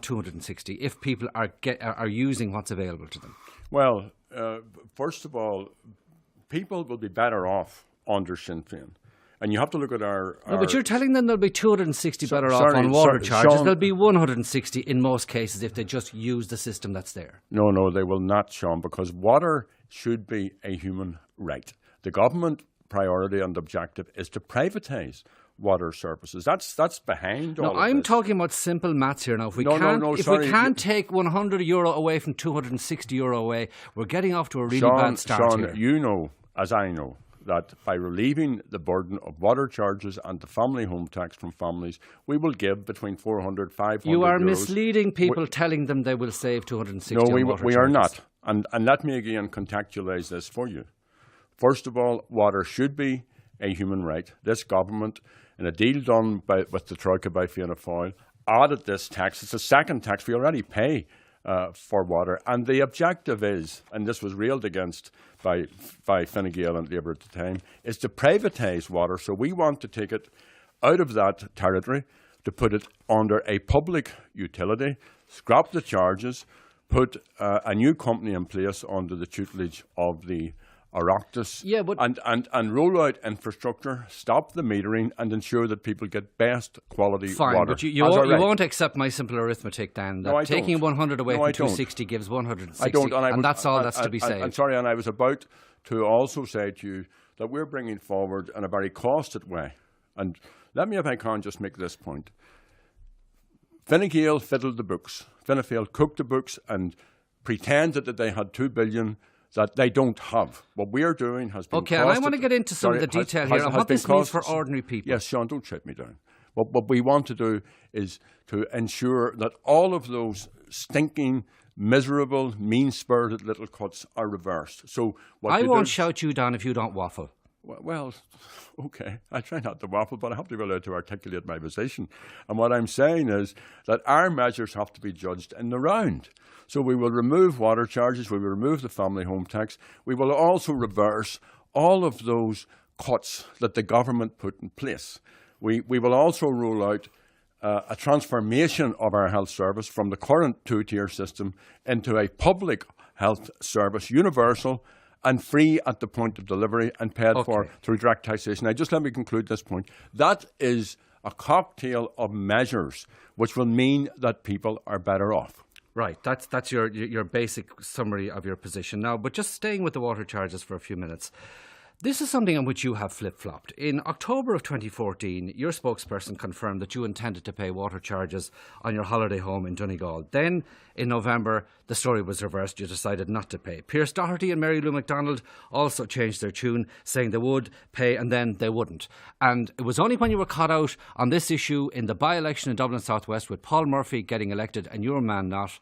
260 if people are using what's available to them? Well, first of all, people will be better off under Sinn Féin. And you have to look at our... No, but you're telling them there'll be 260 better off on water charges. There'll be 160 in most cases if they just use the system that's there. No, they will not, Sean, because water should be a human right. The government priority and objective is to privatise water services. That's behind all of this. I'm talking about simple maths here now. If we can't take €100 away from €260 away, we're getting off to a really bad start here. Sean, you know, as I know, that by relieving the burden of water charges and the family home tax from families, we will give between 400, 500 You are euros. Misleading people, telling them they will save 260 on water charges. We are not. And let me again contextualise this for you. First of all, water should be a human right. This government, in a deal done with the Troika by Fianna Fáil, added this tax. It's a second tax we already pay for water. And the objective is, and this was railed against by Fine Gael and Labour at the time, is to privatise water. So we want to take it out of that territory, to put it under a public utility, scrap the charges, put a new company in place under the tutelage of the Oireachtas, and roll out infrastructure, stop the metering, and ensure that people get best quality water. Fine, but you won't accept my simple arithmetic then, that taking 100 away from 260 gives 160, and that's all that's to be saved. I'm sorry, and I was about to also say to you that we're bringing forward in a very costed way. And let me, if I can, just make this point. Fine Gael fiddled the books. Fine Gael cooked the books and pretended that they had 2 billion that they don't have. What we are doing has been and I want to get into some of the detail here and what this means for ordinary people. Yes, Sean, don't shut me down. What we want to do is to ensure that all of those stinking, miserable, mean-spirited little cuts are reversed. So I won't shout you down if you don't waffle. Well, okay, I try not to waffle, but I have to be allowed to articulate my position. And what I'm saying is that our measures have to be judged in the round. So we will remove water charges, we will remove the family home tax, we will also reverse all of those cuts that the government put in place. We will also roll out a transformation of our health service from the current two-tier system into a public health service, universal and free at the point of delivery and paid for through direct taxation. Now, just let me conclude this point. That is a cocktail of measures which will mean that people are better off. Right, that's your basic summary of your position now. But just staying with the water charges for a few minutes. This is something on which you have flip-flopped. In October of 2014, your spokesperson confirmed that you intended to pay water charges on your holiday home in Donegal. Then, in November, the story was reversed. You decided not to pay. Pierce Doherty and Mary Lou McDonald also changed their tune, saying they would pay and then they wouldn't. And it was only when you were caught out on this issue in the by-election in Dublin South West with Paul Murphy getting elected and your man not,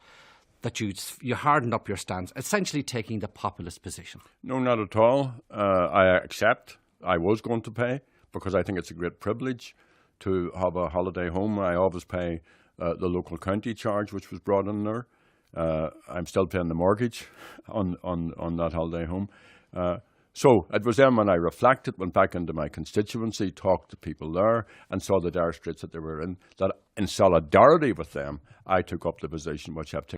that you hardened up your stance, essentially taking the populist position. No, not at all. I accept I was going to pay because I think it's a great privilege to have a holiday home. I always pay the local county charge, which was brought in there. I'm still paying the mortgage on that holiday home. So it was then when I reflected, went back into my constituency, talked to people there and saw the dire straits that they were in, that in solidarity with them, I took up the position which I've taken.